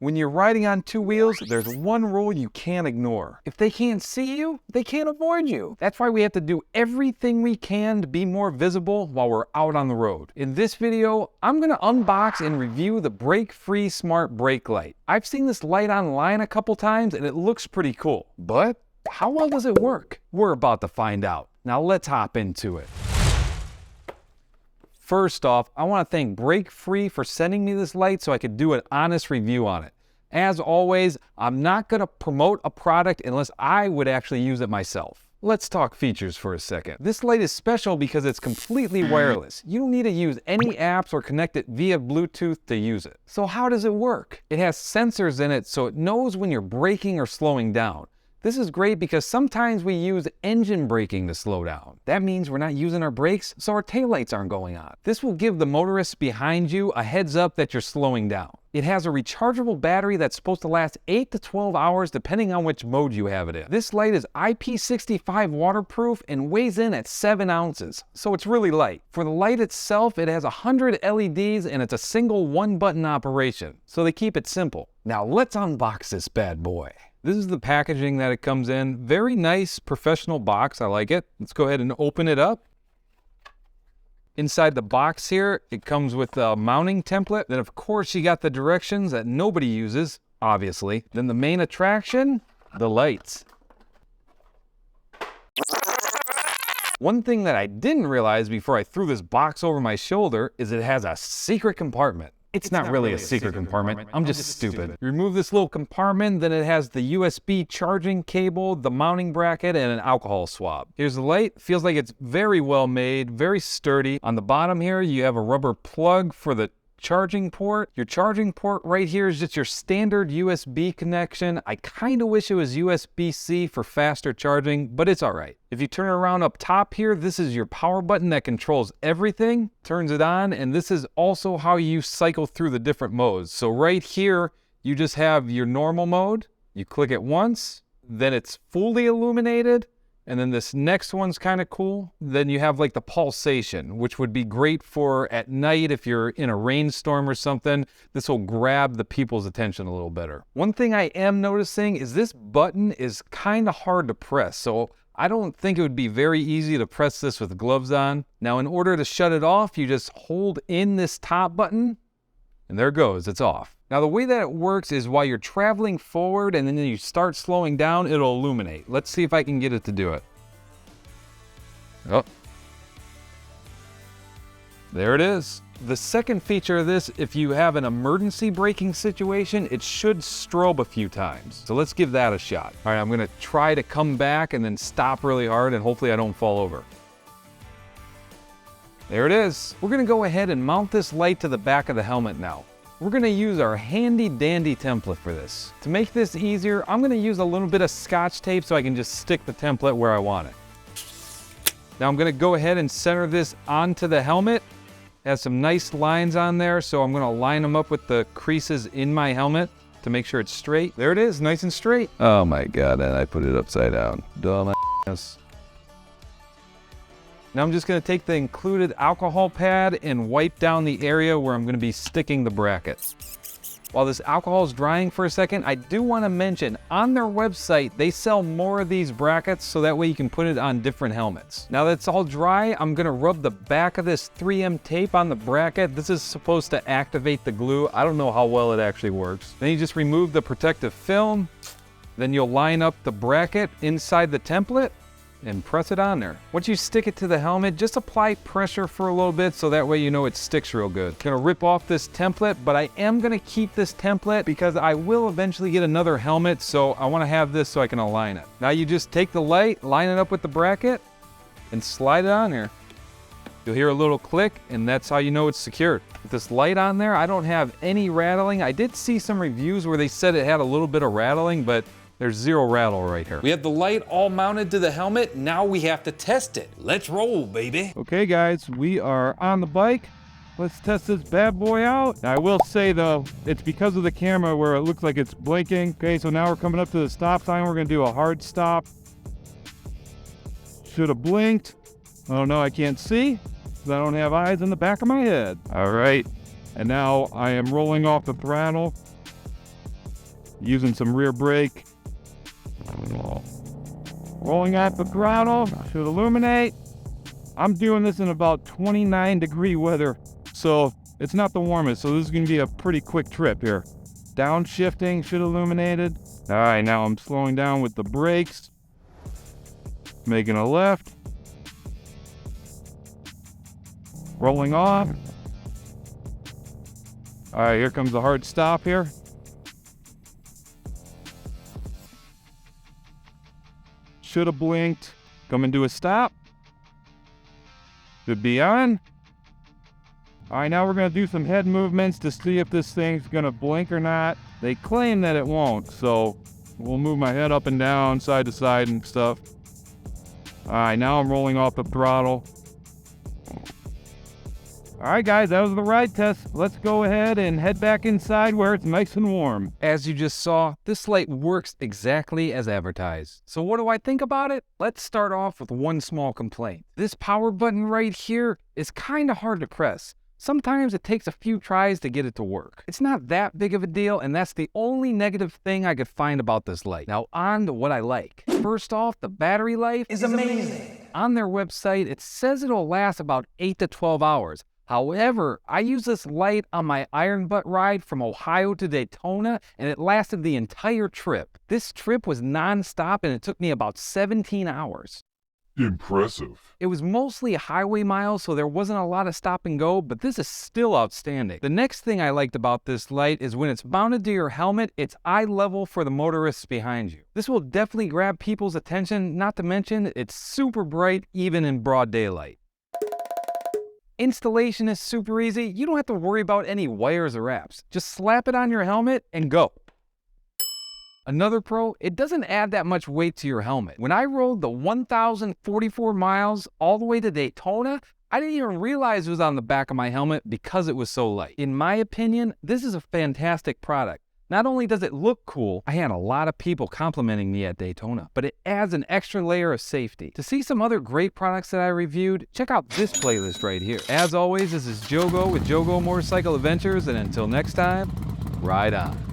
When you're riding on two wheels, there's one rule you can't ignore. If they can't see you, they can't avoid you. That's why we have to do everything we can to be more visible while we're out on the road. In this video, I'm gonna unbox and review the Brake-Free Smart Brake Light. I've seen this light online a couple times and it looks pretty cool. But how well does it work? We're about to find out. Now let's hop into it. First off, I want to thank Brake-Free for sending me this light so I could do an honest review on it. As always, I'm not going to promote a product unless I would actually use it myself. Let's talk features for a second. This light is special because it's completely wireless. You don't need to use any apps or connect it via Bluetooth to use it. So how does it work? It has sensors in it so it knows when you're braking or slowing down. This is great because sometimes we use engine braking to slow down. That means we're not using our brakes, so our taillights aren't going on. This will give the motorists behind you a heads up that you're slowing down. It has a rechargeable battery that's supposed to last 8 to 12 hours depending on which mode you have it in. This light is IP65 waterproof and weighs in at 7 ounces, so it's really light. For the light itself, it has 100 LEDs and it's a single one-button operation, so they keep it simple. Now let's unbox this bad boy. This is the packaging that it comes in. Very nice professional box, I like it. Let's go ahead and open it up. Inside the box here, it comes with a mounting template. Then of course you got the directions that nobody uses, obviously. Then the main attraction, the lights. One thing that I didn't realize before I threw this box over my shoulder is it has a secret compartment. It's not really a secret compartment. I'm just stupid. Remove this little compartment, then it has the USB charging cable, the mounting bracket, and an alcohol swab. Here's the light. Feels like it's very well made, very sturdy. On the bottom here, you have a rubber plug for the charging port. Your charging port right here is just your standard USB connection. I kind of wish it was USB-C for faster charging, but it's all right. If you turn it around up top here, this is your power button that controls everything, turns it on, and this is also how you cycle through the different modes. So right here, you just have your normal mode. You click it once, then it's fully illuminated. And then this next one's kind of cool. Then you have like the pulsation, which would be great for at night if you're in a rainstorm or something. This will grab the people's attention a little better. One thing I am noticing is this button is kind of hard to press. So I don't think it would be very easy to press this with gloves on. Now, in order to shut it off, you just hold in this top button and there it goes, it's off. Now the way that it works is while you're traveling forward and then you start slowing down, it'll illuminate. Let's see if I can get it to do it. Oh. There it is. The second feature of this, if you have an emergency braking situation, it should strobe a few times. So let's give that a shot. All right, I'm gonna try to come back and then stop really hard and hopefully I don't fall over. There it is. We're gonna go ahead and mount this light to the back of the helmet now. We're gonna use our handy dandy template for this. To make this easier, I'm gonna use a little bit of Scotch tape so I can just stick the template where I want it. Now I'm gonna go ahead and center this onto the helmet. It has some nice lines on there, so I'm gonna line them up with the creases in my helmet to make sure it's straight. There it is, nice and straight. Oh my God, and I put it upside down. Dumbass. Now I'm just gonna take the included alcohol pad and wipe down the area where I'm gonna be sticking the bracket. While this alcohol is drying for a second, I do wanna mention, on their website, they sell more of these brackets so that way you can put it on different helmets. Now that it's all dry, I'm gonna rub the back of this 3M tape on the bracket. This is supposed to activate the glue. I don't know how well it actually works. Then you just remove the protective film. Then you'll line up the bracket inside the template and press it on there. Once you stick it to the helmet, just apply pressure for a little bit so that way you know it sticks real good. Gonna rip off this template, but I am gonna keep this template because I will eventually get another helmet, so I wanna have this so I can align it. Now you just take the light, line it up with the bracket, and slide it on there. You'll hear a little click, and that's how you know it's secured. With this light on there, I don't have any rattling. I did see some reviews where they said it had a little bit of rattling, but there's zero rattle right here. We have the light all mounted to the helmet. Now we have to test it. Let's roll, baby. Okay, guys, we are on the bike. Let's test this bad boy out. Now, I will say, though, it's because of the camera where it looks like it's blinking. Okay, so now we're coming up to the stop sign. We're gonna do a hard stop. Should have blinked. Oh, no, I can't see because I don't have eyes in the back of my head. All right, and now I am rolling off the throttle. using some rear brake. Rolling out the throttle, should illuminate. I'm doing this in about 29-degree weather, so it's not the warmest, so this is gonna be a pretty quick trip here. Downshifting, should illuminated. All right, now I'm slowing down with the brakes. Making a left. Rolling off. All right, here comes a hard stop here. Should have blinked. Coming to a stop. Should be on. All right, now we're gonna do some head movements to see if this thing's gonna blink or not. They claim that it won't, so we'll move my head up and down, side to side and stuff. All right, now I'm rolling off the throttle. All right, guys, that was the ride test. Let's go ahead and head back inside where it's nice and warm. As you just saw, this light works exactly as advertised. So what do I think about it? Let's start off with one small complaint. This power button right here is kind of hard to press. Sometimes it takes a few tries to get it to work. It's not that big of a deal, and that's the only negative thing I could find about this light. Now on to what I like. First off, the battery life is amazing. On their website, it says it'll last about 8 to 12 hours. However, I used this light on my iron butt ride from Ohio to Daytona, and it lasted the entire trip. This trip was non-stop, and it took me about 17 hours. Impressive. It was mostly highway miles, so there wasn't a lot of stop and go, but this is still outstanding. The next thing I liked about this light is when it's mounted to your helmet, it's eye level for the motorists behind you. This will definitely grab people's attention, not to mention it's super bright even in broad daylight. Installation is super easy. You don't have to worry about any wires or apps. Just slap it on your helmet and go. Another pro, it doesn't add that much weight to your helmet. When I rode the 1,044 miles all the way to Daytona, I didn't even realize it was on the back of my helmet because it was so light. In my opinion, this is a fantastic product. Not only does it look cool, I had a lot of people complimenting me at Daytona, but it adds an extra layer of safety. To see some other great products that I reviewed, check out this playlist right here. As always, this is Jogo with Jogo Motorcycle Adventures, and until next time, ride on.